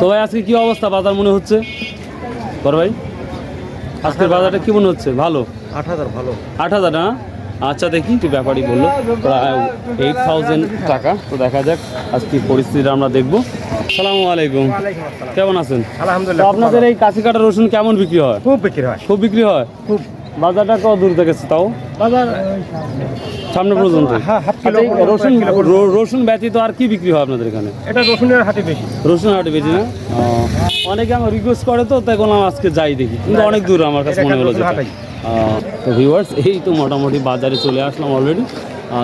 তো ভাই আজকে কি অবস্থা বাজার মনে হচ্ছে বড় ভাই? আজকের বাজারটা কি মনে হচ্ছে? ভালো 8,000 ভালো 8,000 না? আচ্ছা দেখি একটু ব্যাপারই বললো প্রায় 8,000 টাকা। তো দেখা যাক আজকে পরিস্থিতিটা আমরা দেখবো। আসসালামু আলাইকুম, কেমন আছেন? আলহামদুলিল্লাহ। আপনাদের এই কাশি কাটা রসুন কেমন বিক্রি হয়? খুব বিক্রি হয়, খুব বিক্রি হয়। খুব। বাজারটা কত দূর দেখেছে তাও? বাজার সামনে পর্যন্ত? হ্যাঁ, হাফ কিলো রসুন রসুন ব্যতীত আর কি বিক্রি হয় আপনাদের এখানে? এটা রসুনের হাটে বেশি। রসুন হাটে বেশি না? অনেকে আমার রিকোয়েস্ট করে তো তাই বললাম আজকে যাই দেখি, কিন্তু অনেক দূর আমার কাছে মনে হলো যেটা। তো ভিউয়ার্স এই তো মোটামুটি বাজারে চলে আসলাম অলরেডি।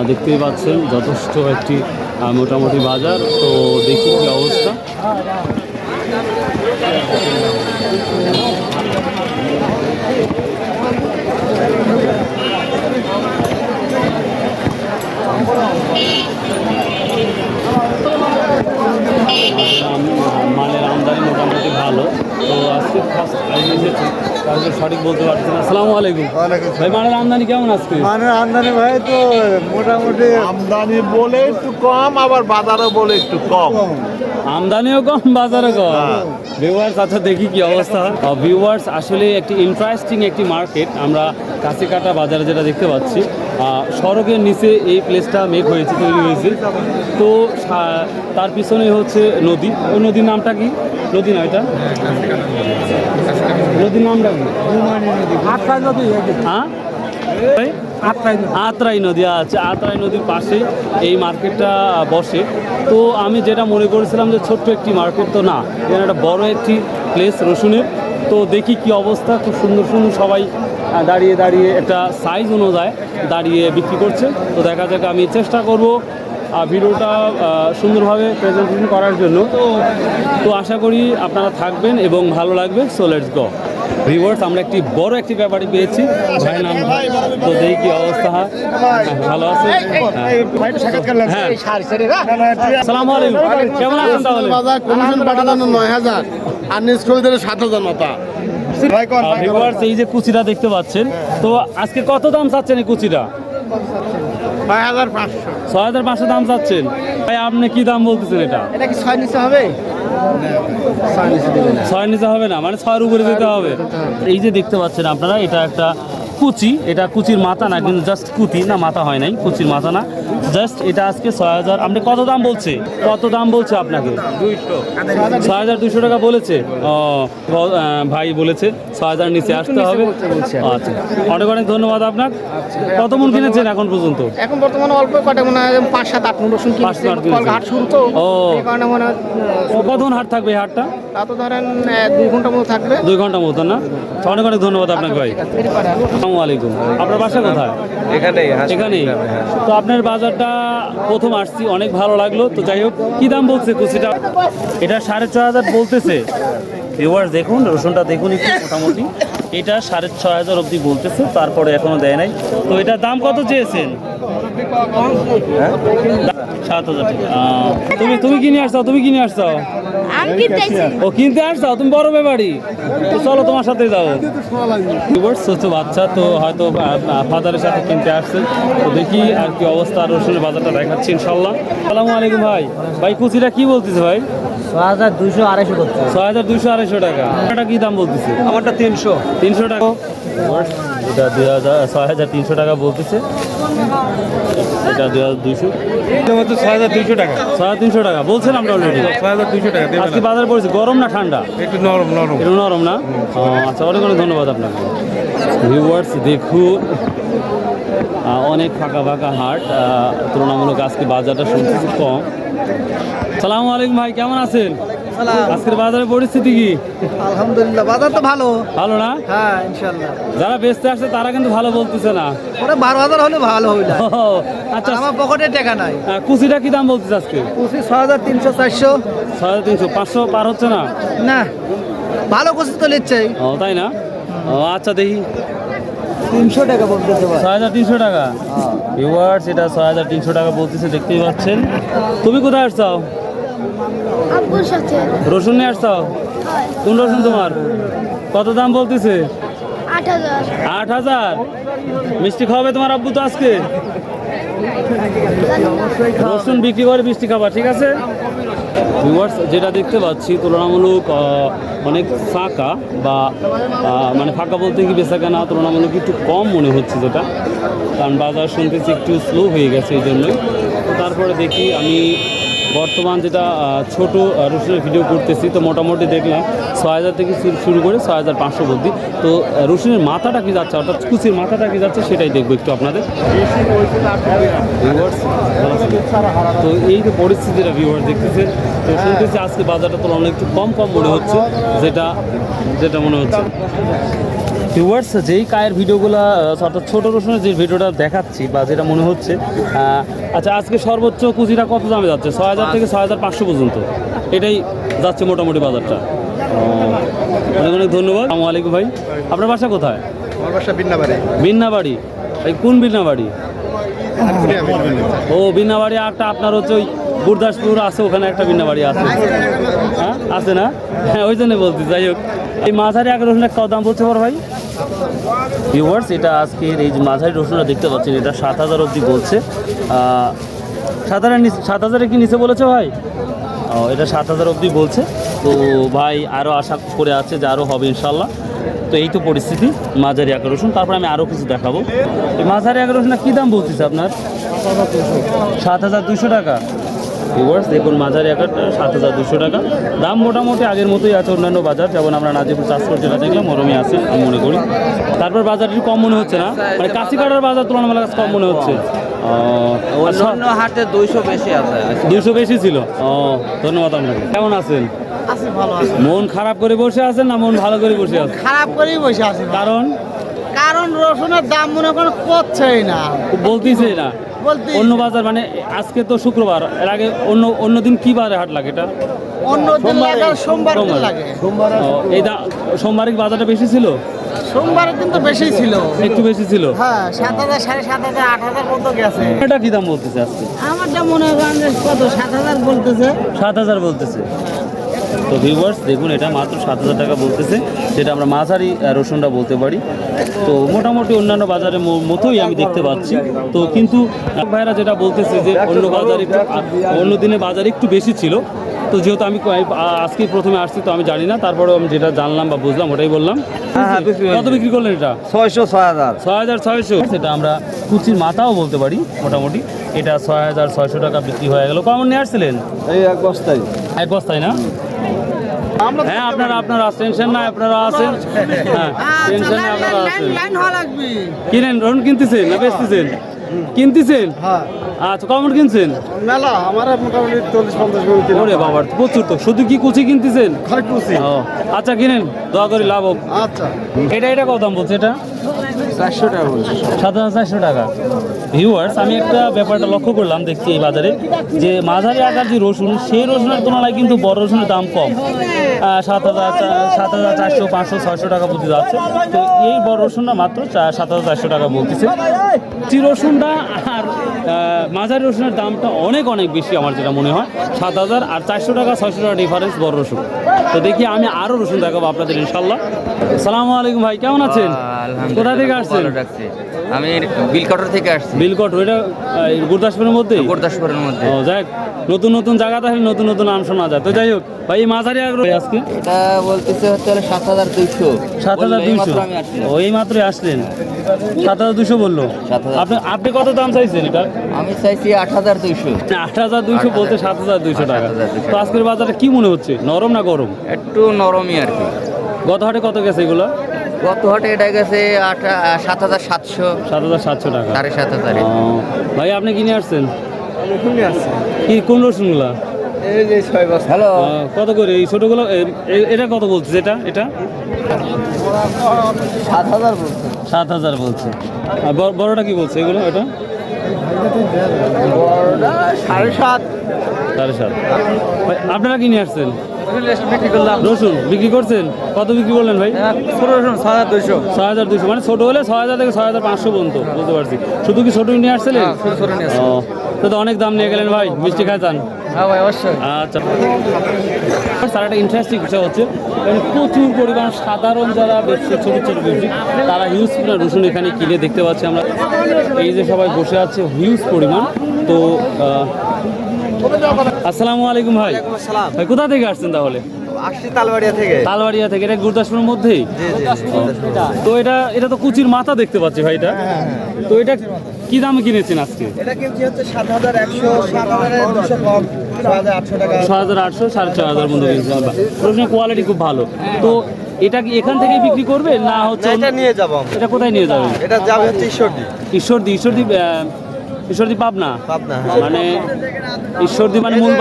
দেখতেই পাচ্ছেন যথেষ্ট একটি মোটামুটি বাজার। তো দেখি কি অবস্থা। মালের আমদানি মোটামুটি ভালো। তো আজকে ফার্স্ট এসেছি, তাহলে সঠিক বলতে পারছি না। আসসালামু আলাইকুম ভাই, মালের আমদানি কেমন আজকে? মানে আমদানি ভাই তো মোটামুটি আমদানি বলে একটু কম, আবার বাজারও বলে একটু কম। আমদানিও কম বাজারও কম। ভিউয়ার্স আচ্ছা দেখি কি অবস্থা। ভিউয়ার্স আসলে একটি ইন্টারেস্টিং একটি মার্কেট আমরা কাছিকাটা বাজারে যেটা দেখতে পাচ্ছি। সড়কের নিচে এই প্লেসটা মেক হয়েছে, তৈরি হয়েছে। তো তার পিছনেই হচ্ছে নদী। ওই নদীর নামটা কি? নদী না এটা, নদীর নামটা কি? হ্যাঁ আত্রাই নদী আছে। আত্রাই নদীর পাশে এই মার্কেটটা বসে। তো আমি যেটা মনে করেছিলাম যে ছোট্ট একটি মার্কেট, তো না, এখানে একটা বড় একটি প্লেস রসুনের। তো দেখি কি অবস্থা। খুব সুন্দর সুন্দর সবাই দাঁড়িয়ে দাঁড়িয়ে একটা সাইজ অনুযায়ী দাঁড়িয়ে বিক্রি করছে। তো দেখা যাক, আমি চেষ্টা করব ভিডিওটা সুন্দরভাবে প্রেজেন্টেশন করার জন্য। তো আশা করি আপনারা থাকবেন এবং ভালো লাগবে। সো লেটস গো ভিউয়ার্স, আমরা একটি বড় একটি ব্যাপারই পেয়েছি। ভাই নাম, তো দেখি কি অবস্থা। ভালো আছে? হ্যাঁ, আসসালামু আলাইকুম, কেমন আছেন? তাহলে কমিশন পাঠানো 9,000 আর নিজ খরিদের 7,000 মাথা। ভিউয়ার্স এই যে কুচিটা দেখতে পাচ্ছেন, তো আজকে কত দাম চাচ্ছেন এই কুচিটা? 6,500। 6,500 দাম চাচ্ছেন। ভাই আপনি কি দাম বলতেছেন? এটা কি 6 নিচে হবে? 6 নিচে হবে না, মানে 6-এর উপরে যেতে হবে। এই যে দেখতে পাচ্ছেন আপনারা, এটা একটা কুচি। এটা কুচির মাথা না, কিন্তু জাস্ট কুচি না, মাথা হয় নাই, কুচির মাথা না, জাস্ট এটা আজকে 6,000। আপনি কত দাম বলছে? কত দাম বলছে আপনাকে? 6,200 টাকা বলেছে। ভাই বলেছে 6,000 নিচে আসতে হবে। আচ্ছা, অনেক অনেক ধন্যবাদ আপনার। কত মন কিনেছেন এখন পর্যন্ত? এখন বর্তমানে অল্প কটা মনে হয় 5-7-8 মণ রসুন কিনছি। 5-7 কিনেছেন। হাট শুরু তো, ও, এই কারণে মনে হয় কতক্ষণ হাট থাকবে এই হাটটা? তা তো ধরেন 2 ঘন্টা মতো থাকবে। 2 ঘন্টা মতো না? অনেক অনেক ধন্যবাদ আপনাকে ভাই। আসসালামু আলাইকুম, আপনার বাসা কোথায়? এখানেই। তো আপনার বাজারটা প্রথম আসছি, অনেক ভালো লাগলো। তো যাই হোক, কী দাম বলছে কুচিটা? এটা 6,500 বলতেছে। ভিউয়ার্স দেখুন, রসুনটা দেখুন একটু মোটামুটি। এটা 6,500 অবধি বলতেছে, তারপরে এখনো দেয় নাই। তো এটার দাম কত চেয়েছেন? 7,000 টাকা। তুমি কিনে আসছো? তুমি কিনে আসছো? ও কিনতে আসছো? তুমি বড় ব্যাপারী, তো চলো তোমার সাথে যাও। ছোট বাচ্চা, তো হয়তো ফাদারের সাথে কিনতে আসছে। তো দেখি আর কি অবস্থা। রসুনের বাজারটা দেখাচ্ছি ইনশাল্লাহ। আসসালামু আলাইকুম ভাই। ভাই কুচিটা কি বলতেছে ভাই? 6,200-250 করছে। 6,200-250 টাকা। এটা কি দাম বলতেছে? আমারটা 300 টাকা। এটা 6,300 টাকা বলতেছে। এটা 2,200। 6,200 টাকা। 350 টাকা বলছেন আমরা অলরেডি। 6,200 টাকা দেবেন। আজকে বাজার পড়েছে গরম না ঠান্ডা? একটু নরম নরম। একটু নরম না? আচ্ছা, অনেক অনেক ধন্যবাদ আপনাকে। ভিউয়ার্স দেখুন, অনেক ফাঁকা ফাঁকা হাট। তুলনামূলক আজকে বাজারটা শুনতেছি কম। সালামু আলাইকুম ভাই, কেমন আছেন? আজকের বাজারের পরিস্থিতি কি? আলহামদুলিল্লাহ, বাজার তো ভালো। ভালো না? হ্যাঁ, ইনশাআল্লাহ। যারা বেচতে আসছে তারা কিন্তু ভালো বলতেছে না। ওটা 12,000 হলে ভালো হইল। আচ্ছা, আমার পকেটে টাকা নাই। কুচিটা কি দাম বলতেছে আজকে? 6,300-400। 350, 500 পার হচ্ছে না? না, ভালো কুচি তো নিচ্ছে। ও তাই না? ও আচ্ছা, দেখি 300 টাকা বলতেছে ভাই। 6,300 টাকা। ভিউয়ার্স এটা 6,300 টাকা বলতেছে, দেখতেই পাচ্ছেন। তুমি কোথায় আসছো? আব্বুর সাথে। রসুন নিয়ে আসছো? কোন রসুন তোমার? কত দাম বলতেছে? 8,000। 8,000। মিষ্টি খাওয়াবে তোমার আব্বু তো আজকে? রসুন বিক্রি করে মিষ্টি খাবা, ঠিক আছে? ভিউয়ার্স, যেটা দেখতে পাচ্ছি তুলনামূলক অনেক ফাঁকা বা মানে ফাঁকা বলতে কি বেচা কেনা তুলনামূলক একটু কম মনে হচ্ছে, যেটা কারণ বাজার শুনতেছি একটু স্লো হয়ে গেছে এই জন্যই। তো তারপরে দেখি আমি বর্তমান যেটা ছোট রসুনের ভিডিও করতেছি, তো মোটামুটি দেখলাম ৬,০০০ থেকে শুরু করে ৬,৫০০ অবধি। তো রসুনের মাথাটা কি যাচ্ছে, অর্থাৎ কুচির মাথাটা কি যাচ্ছে সেটাই দেখবো একটু আপনাদের। ভিউয়ার্স, তো এই যে পরিস্থিতিটা ভিউয়ার্স দেখতেছে, তো শুনতেছি আজকে বাজারটা তুলনায় একটু কম মনে হচ্ছে, যেটা মনে হচ্ছে। ভিউয়ার্স, যেই কায়ের ভিডিওগুলো অর্থাৎ ছোটো রসুনের যে ভিডিওটা দেখাচ্ছি বা যেটা মনে হচ্ছে, আচ্ছা আজকে সর্বোচ্চ কুচিটা কত দামে যাচ্ছে? ৬,০০০ থেকে ৬,৫০০ পর্যন্ত এটাই যাচ্ছে মোটামুটি বাজারটা। অনেক অনেক ধন্যবাদ। আসসালামু আলাইকুম ভাই, আপনার বাসা কোথায়? আমার বাসা বিন্নাবাড়ি। বিন্নাবাড়ি? এই কোন বিন্নাবাড়ি? ও বিন্নাবাড়ি, একটা আপনার হচ্ছে ওই গুরদাসপুর আছে, ওখানে একটা বিন্নাবাড়ি আছে। হ্যাঁ আছে না? হ্যাঁ ওই জন্য বলছি। যাই হোক, এই মাঝারি আগে রসুনের কত দাম বলছে বড় ভাই? ভিউয়ার্স, এটা আজকের এই যে মাঝারি রসুনটা দেখতে পাচ্ছেন, এটা ৭,০০০ অবধি বলছে। ৭,০০০ কি নিচে বলেছে ভাই? ও, এটা ৭,০০০ অবধি বলছে। তো ভাই আরও আশা করে আছে যে আরও হবে ইনশাল্লাহ। তো এই তো পরিস্থিতি মাঝারি আকার রসুন। তারপরে আমি আরও কিছু দেখাবো। এই মাঝারি আকার রসুনটা কী দাম বলতেছে আপনার? ৭,২০০ টাকা। ভিউয়ার্স দেখুন, মাঝারি আকারটা ৭,২০০ টাকা দাম। মোটামুটি আগের মতোই আছে অন্যান্য বাজার, যেমন আমরা নাজিপুর চাষপুর যেটা দেখলাম ওরমই আছে আমি মনে করি। তারপর বাজার একটু কম মনে হচ্ছে না, মানে কাশি কাটার বাজার তুলনামূলক কম মনে হচ্ছে। অন্য হাটে 200 বেশি আছে। 200 বেশি ছিল। ও, ধন্যবাদ আপনাকে। কেমন আছেন? আছি, ভালো আছি। মন খারাপ করে বসে আছেন না মন ভালো করে বসে আছেন? খারাপ করেই বসে আছি, কারণ রসুনের দাম মনে করেন করছেই না, বলতেছে না বলতে অন্য বাজার, মানে আজকে তো শুক্রবার, এর আগে অন্য দিন কি বারে হাট লাগে এটা? অন্য দিন লাগে, সোমবার দিন লাগে। ও, এই সোমবারে কি বাজারটা বেশি ছিল? সোমবারের দিন তো বেশি ছিল, একটু বেশি ছিল। হ্যাঁ ৭,০০০, ৭,৫০০, ৮,০০০ পর্যন্ত গেছে। এটা কি দাম বলতেছে আজকে? আমারটা মনে করেন যে কত ৭,০০০ বলতেছে। ৭,০০০ বলতেছে। তো ভিউয়ার্স দেখুন, এটা মাত্র ৭,০০০ টাকা বলতেছে, যেটা আমরা মাঝারি রসুনটা বলতে পারি। তো মোটামুটি অন্যান্য বাজারের মতোই আমি দেখতে পাচ্ছি। তো কিন্তু ভাইরা যেটা বলতেছে যে অন্য দিনে বাজার একটু বেশি ছিল। তো যেহেতু আমি আজকেই প্রথমে আসছি, তো আমি জানি না, তারপরেও আমি যেটা জানলাম বা বুঝলাম ওটাই বললাম। কত বিক্রি করলেন এটা? 600, 6000। ৬,৬০০। সেটা আমরা কুচির মাথাও বলতে পারি মোটামুটি। এটা ৬,৬০০ টাকা বিক্রি হয়ে গেল। কেমন নিয়ে আসছিলেন? এই এক বস্তায়। এক বস্তায় না? হ্যাঁ, আপনারা টেনশন নাই, আপনারা আছেন। হ্যাঁ, টেনশন নাই, আপনারা আছেন। কিনেন, রসুন কিনতেছেন না বেচতেছেন? কিনতেছেন? আচ্ছা, কমন কিনছেন? মেলা আমার মোটামুটি 40-50 গুণ কিলো। ওরে বাবা, প্রচুর তো। শুধু কি কুচি কিনতেছেন? খালি কুচি। ও আচ্ছা, কিনেন, দোয়া করি লাভ হোক। আচ্ছা, এটা কত দাম বলছে? এটা 400 টাকা বলছে। ৭,৪০০ টাকা। ভিউয়ার্স, আমি একটা ব্যাপারটা লক্ষ্য করলাম, দেখছি এই বাজারে যে মাঝারি আকার যে রসুন, সেই রসুনের তুলনায় কিন্তু বড় রসুনের দাম কম। ৭,৪০০, ৫০০, ৬০০ টাকা প্রতি যাচ্ছে। তো এই বড় রসুনটা মাত্র ৭,৪০০ টাকা বলতেছে। চি রসুনটা আর মাঝারি রসুনের দামটা অনেক বেশি আমার যেটা মনে হয়। ৭,০০০ আর 400 টাকা 600 টাকা ডিফারেন্স বড় রসুন। তো দেখি আমি আরও রসুন দেখাবো আপনাদের ইনশাল্লাহ। আসসালামু আলাইকুম ভাই, কেমন আছেন? কোথা থেকে আসছেন? আমি বিলকটর থেকে আসছি। বিলকটর, এটা গুরদাসপুরের মধ্যে? গুরদাসপুরের মধ্যে। ও যাক, নতুন জায়গা তাহলে নতুন নাম শোনা যায়। তো যাই হোক ভাই, এই মাঝারি আগ্রহ আজকে এটা বলতেছে হচ্ছে 7,200। ৭,২০০। ও, এই মাত্রই আসলেন, ৭,২০০ বললো। 7,000। আপনি কত দাম চাইছেন এটা? আমি চাইছি 8,200। 8,200 বলতে 7,200 টাকা। 7,200। তো আজকের বাজারে কি মনে হচ্ছে, নরম না গরম? একটু নরমই আর কি। গত হাটে কত গেছে এগুলো? গত হাটে এটা গেছে 7,700। 7,700 টাকা। 7,500। ও, ভাই আপনি কিনে আসছেন কি, কোন রসুনগুলা? হ্যালো, কত করে এই ছোটগুলো? এটা কত বলছে? এটা 7,000 বলছে। 7,000 বলছে। আর বড়টা কি বলছে এগুলো? এটা 7,500। 7,500। ভাই আপনারা কিনে আসছেন বিক্রি করলাম। রসুন বিক্রি করছেন? কত বিক্রি করলেন ভাই? ছোট রসুন 6,200। 6,200, মানে ছোট হলে 6,000 থেকে 6,500 পর্যন্ত, বুঝতে পারছি। শুধু কি ছোট নিয়ে আসছিলেন? ছোট নিয়ে ও, তো অনেক দাম নিয়ে গেলেন ভাই। মিষ্টি খাই চান? হ্যাঁ ভাই, অবশ্যই। আচ্ছা, স্যার একটা ইন্টারেস্টিং বিষয় হচ্ছে, মানে প্রচুর পরিমাণ সাধারণ যারা ব্যবসা ছোটো ব্যবসী, তারা হিউজ পরিমাণ রসুন এখানে কিনে দেখতে পাচ্ছি আমরা। এই যে সবাই বসে আছে হিউজ পরিমাণ। তো আসসালামু আলাইকুম ভাই। ভাই কোথা থেকে আসছেন তাহলে? আসছি তালবাড়িয়া থেকে। তালবাড়িয়া থেকে, এটা গুরদাসপুরের মধ্যেই। তো এটা তো কুচির মাথা দেখতে পাচ্ছি ভাই, এটা তো এটা কি দামে কিনেছেন আজকে? এটা কিনছি হচ্ছে 7,100, 7,200 কম, 6,800 টাকা। 6,800, 6,500 মতো কিনছেন। রসুনের কোয়ালিটি খুব ভালো। তো এটা কি এখান থেকেই বিক্রি করবে না হচ্ছে এটা নিয়ে যাবো আমরা। এটা কোথায় নিয়ে যাবেন? এটা যাবে হচ্ছে ঈশ্বরদী। ঈশ্বরদী পাবনা? পাবনা। মানে ঈশ্বরদী মানে মূল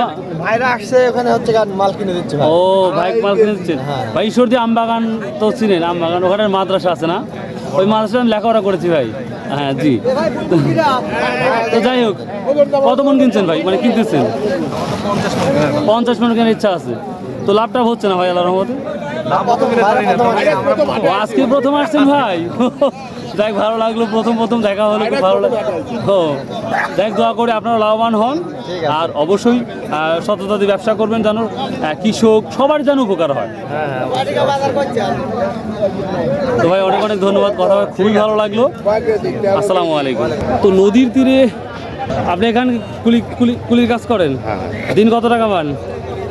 ভাইরা আসছে ওখানে হচ্ছে মাল কিনে দিচ্ছে ভাই। ও ভাই মাল কিনে দিচ্ছেন। ভাই ঈশ্বরদী আমবাগান তো চিনেন? আমবাগান ওখানে মাদ্রাসা আছে না? ওই মাদ্রাসা আমি লেখাপড়া করেছি ভাই। হ্যাঁ জি। তো যাই হোক, কত মন কিনছেন ভাই, মানে কিনতেছেন? 50 মন কেনার ইচ্ছা আছে। তো লাভটা হচ্ছে না ভাই আল্লাহর রহমতে? ও আজকে প্রথম আসছেন ভাই? যাই ভালো লাগলো, প্রথম দেখা হলো, খুব ভালো লাগলো। ও যাই দোয়া করে আপনারা লাভবান হন, আর অবশ্যই সততা দিয়ে ব্যবসা করবেন, যেন কৃষক সবার যেন উপকার হয়। তো ভাই অনেক অনেক ধন্যবাদ, কথা খুবই ভালো লাগলো। আসসালামু আলাইকুম। তো নদীর তীরে আপনি এখানে কুলির কাজ করেন? দিন কত টাকা পান?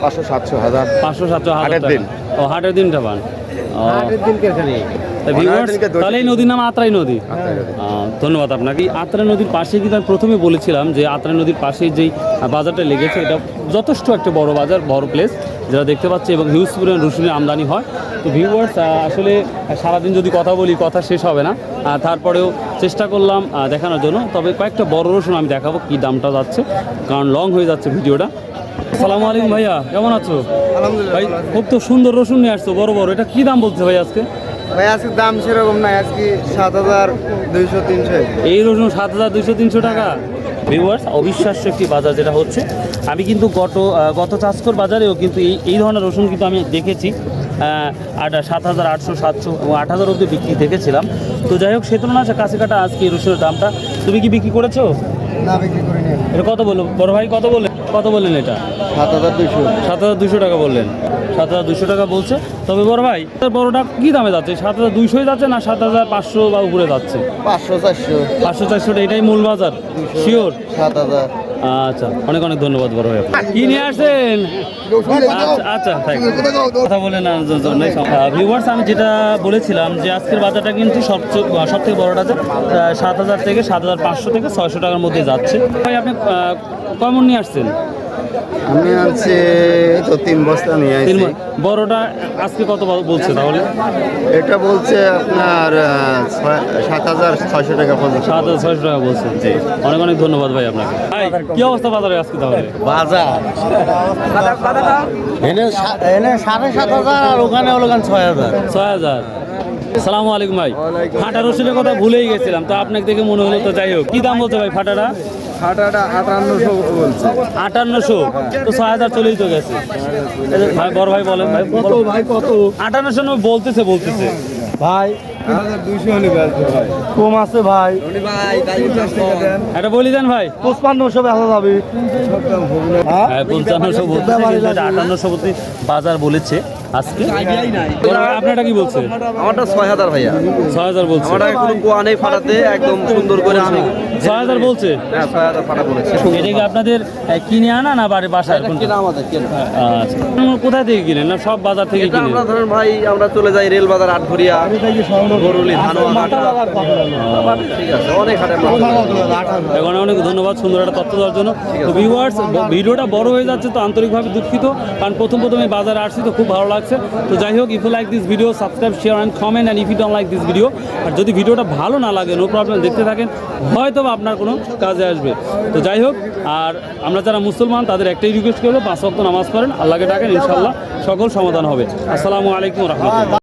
500, 700, 1000। 500, 700, 1000 দিন। ও হাটের দিনটা পান। তাহলে এই নদীর নাম আত্রাই নদী। ধন্যবাদ আপনাকে। আত্রাই নদীর পাশে কিন্তু আমি প্রথমে বলেছিলাম যে আত্রাই নদীর পাশে যেই বাজারটা লেগেছে, এটা যথেষ্ট একটা বড় বাজার, বড় প্লেস যেটা দেখতে পাচ্ছি, এবং হিউজ পরিমাণ রসুনের আমদানি হয়। তো ভিউয়ার্স, আসলে সারাদিন যদি কথা বলি কথা শেষ হবে না, তারপরেও চেষ্টা করলাম দেখানোর জন্য। তবে কয়েকটা বড় রসুন আমি দেখাবো কি দামটা যাচ্ছে, কারণ লং হয়ে যাচ্ছে ভিডিওটা। আসসালামু আলাইকুম ভাইয়া, কেমন আছো? ভাই খুব তো সুন্দর রসুন নিয়ে আসছো, বড় বড়। এটা কি দাম বলছে ভাই আজকে? ভাই আজকে দাম সেরকম নাই, আজকে 7,200, 300। এই রসুন 7,200, 300 টাকা। ভিউয়ার্স, অবিশ্বাস্য একটি বাজার যেটা হচ্ছে। আমি কিন্তু গত চাষকর বাজারেও কিন্তু এই ধরনের রসুন কিন্তু আমি দেখেছি 7,800, 700 এবং 8,000 অবধি বিক্রি দেখেছিলাম। তো যাই হোক, সে তুলনায় কাছে কাটা আজকে এই রসুনের দামটা। তুমি কি বিক্রি করেছো? না, বিক্রি করিনি। এটা কত বললো বড় ভাই? কত বললেন এটা? 7,200। 7,200 টাকা বললেন। 7,200 টাকা বলছে। তবে বড় ভাই, বড়টা কি দামে যাচ্ছে? 7,200 যাচ্ছে না 7,500 বা উপরে যাচ্ছে? 500, 400। 500, 400 এটাই মূল বাজার? শিওর? 7,000। আচ্ছা, অনেক অনেক ধন্যবাদ বড় ভাই। কি নিয়ে আসছেন? আচ্ছা কথা বলে না জন্য। ভিউয়ার্স, আমি যেটা বলেছিলাম যে আজকের বাজারটা কিন্তু সবথেকে বড়টা আছে 7,000 থেকে 7,500 থেকে 600 টাকার মধ্যে যাচ্ছে। ভাই আপনি কেমন নিয়ে আসছেন? আমি আনছি তো 3 বস্তা নিয়ে আসছি। বড়টা আজকে কত বলছে তাহলে? এটা বলছে আপনার 7,600 টাকা পর্যন্ত। 7,600 টাকা বলছে। জি, অনেক অনেক ধন্যবাদ ভাই আপনাকে। ভাই কি অবস্থা বাজারে আজকে তাহলে? বাজার এনে 7,500 আর ওখানে হলো 6,000। 6,000। সালামু আলাইকুম ভাই। ফাটা রসুনের কথা ভুলেই গেছিলাম, তো আপনাকে দেখে মনে হলো। তো যাই হোক, কি দাম বলছে ভাই ফাটাটা? 5800 বলছে। 5800? তো 6,000 চলেই তো গেছে। ভাই বড় ভাই বলেন ভাই, কত 5800 বলতেছে ভাই 200 হলে বেচবে ভাই, কম আছে ভাই। এটা বলি দেন ভাই। 5500 বেচা যাবে। 5500 বলতে, 5800 বলতে বাজার বলেছে আজকে। আপনারটা কি বলছে? আমারটা 6,000 ভাইয়া। 6,000 বলছে। আমারটা কোনো কোয়া নেই ফাটাতে, একদম সুন্দর করে আমি। 6,000 বলছে? হ্যাঁ, 6,000 ফাটা বলেছে। এটা কি আপনাদের কিনে আনা না বাসায়? কিনা আমাদের কেনা। আচ্ছা, কোথায় থেকে কিনেন? না সব বাজার থেকে এটা কিনেন? আমরা ধরেন ভাই, আমরা চলে যাই রেল বাজার, আটঘরিয়া, গরুলি, ধানোয়া। ঠিক আছে, অনেক হাটের মাল। এখন অনেক ধন্যবাদ সুন্দর একটা তথ্য দেওয়ার জন্য। তো ভিউয়ার্স, ভিডিওটা বড় হয়ে যাচ্ছে, তো আন্তরিকভাবে দুঃখিত, কারণ প্রথম এই বাজারে আসছি, তো খুব ভালো লাগছে। তো যাই হোক, if you like this video, subscribe, share and comment, and if you don't like this video, আর যদি ভিডিওটা ভালো না লাগে, নো প্রবলেম, দেখতে থাকেন, হয়তো আপনার কোনো কাজে আসবে। তো যাই হোক, আর আমরা যারা মুসলমান তাদের একটাই রিকোয়েস্ট করবো, 5 ওয়াক্ত নামাজ পড়েন, আল্লাহকে ডাকেন, ইনশাআল্লাহ সকল সমাধান হবে। আসসালামু আলাইকুম ওয়া রাহমাতুল্লাহ।